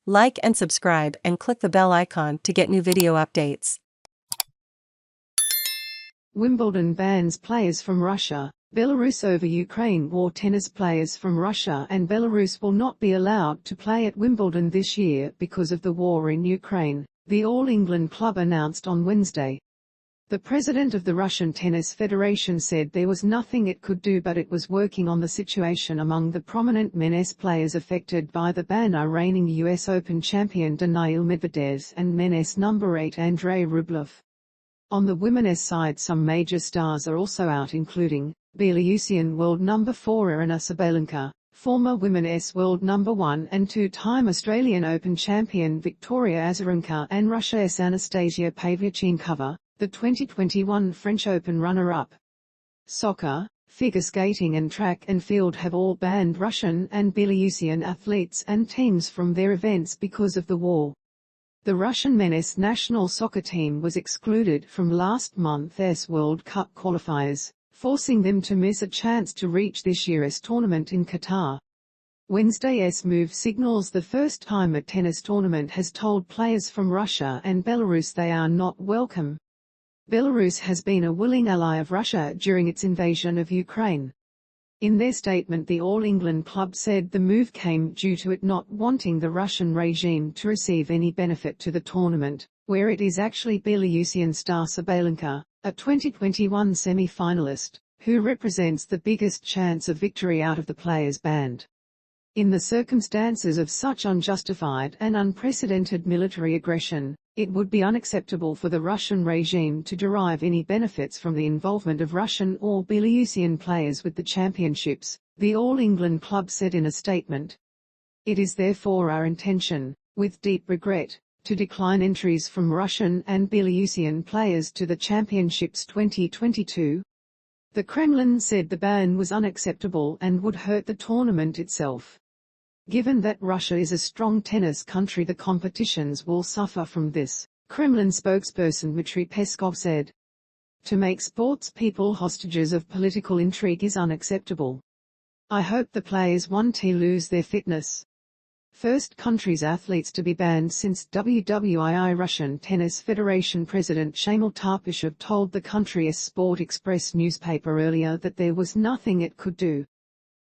Like and subscribe and click the bell icon to get new video updates. Wimbledon bans players from Russia, Belarus over Ukraine war. Tennis players from Russia and Belarus will not be allowed to play at Wimbledon this year because of the war in Ukraine, the All England club announced on Wednesday. The president of the Russian Tennis Federation said there was nothing it could do, but it was working on the situation among the prominent men's players affected by the ban are reigning US Open champion Daniil Medvedev and men's number 8 Andrey Rublev. On the women's side, some major stars are also out, including Belarusian world number 4 Aryna Sabalenka, former women's world number 1 and 2-time Australian Open champion Victoria Azarenka, and Russia's Anastasia Pavlyuchenkova, the 2021 French Open runner-up. Soccer, figure skating and track and field have all banned Russian and Belarusian athletes and teams from their events because of the war. The Russian men's national soccer team was excluded from last month's World Cup qualifiers, forcing them to miss a chance to reach this year's tournament in Qatar. Wednesday's move signals the first time a tennis tournament has told players from Russia and Belarus they are not welcome. Belarus has been a willing ally of Russia during its invasion of Ukraine. In their statement, the All England club said the move came due to it not wanting the Russian regime to receive any benefit to the tournament, where it is actually Belarusian star Sabalenka, a 2021 semi-finalist, who represents the biggest chance of victory out of the players banned. In the circumstances of such unjustified and unprecedented military aggression, it would be unacceptable for the Russian regime to derive any benefits from the involvement of Russian or Belarusian players with the championships, the All England club said in a statement. It is therefore our intention, with deep regret, to decline entries from Russian and Belarusian players to the championships 2022. The Kremlin said the ban was unacceptable and would hurt the tournament itself. Given that Russia is a strong tennis country, the competitions will suffer from this, Kremlin spokesperson Dmitry Peskov said. To make sports people hostages of political intrigue is unacceptable. I hope the players won't lose their fitness. First country's athletes to be banned since WWII Russian Tennis Federation President Shamil Tarpischev told the country's Sport Express newspaper earlier that there was nothing it could do.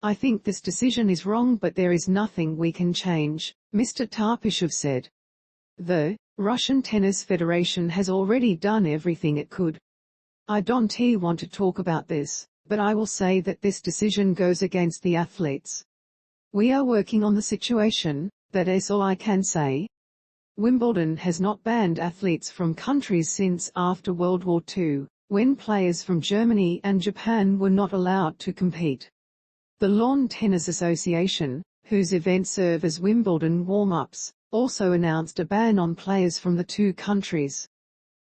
I think this decision is wrong, but there is nothing we can change, Mr Tarpischev said. The Russian Tennis Federation has already done everything it could. I don't want to talk about this, but I will say that this decision goes against the athletes. We are working on the situation, that is all I can say. Wimbledon has not banned athletes from countries since after World War II, when players from Germany and Japan were not allowed to compete. The Lawn Tennis Association, whose events serve as Wimbledon warm-ups, also announced a ban on players from the two countries.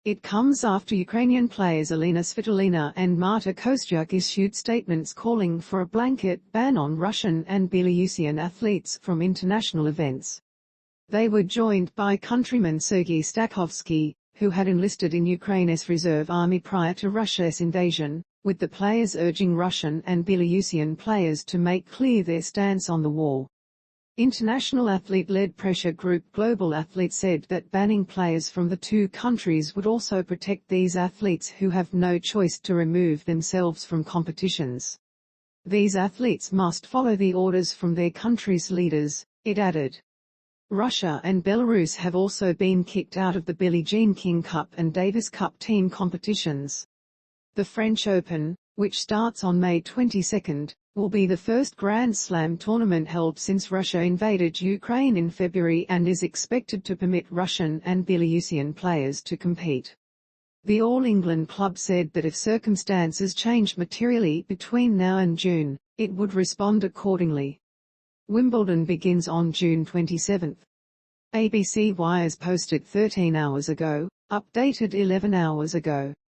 It comes after Ukrainian players Elina Svitolina and Marta Kostyuk issued statements calling for a blanket ban on Russian and Belarusian athletes from international events. They were joined by countryman Sergiy Stakhovsky, who had enlisted in Ukraine's reserve army prior to Russia's invasion, with the players urging Russian and Belarusian players to make clear their stance on the war. International athlete-led pressure group Global Athletes said that banning players from the two countries would also protect these athletes who have no choice to remove themselves from competitions. These athletes must follow the orders from their country's leaders, it added. Russia and Belarus have also been kicked out of the Billie Jean King Cup and Davis Cup team competitions. The French Open, which starts on May 22, will be the first Grand Slam tournament held since Russia invaded Ukraine in February and is expected to permit Russian and Belarusian players to compete. The All England club said that if circumstances change materially between now and June, it would respond accordingly. Wimbledon begins on June 27. ABC Wires posted 13 hours ago, updated 11 hours ago.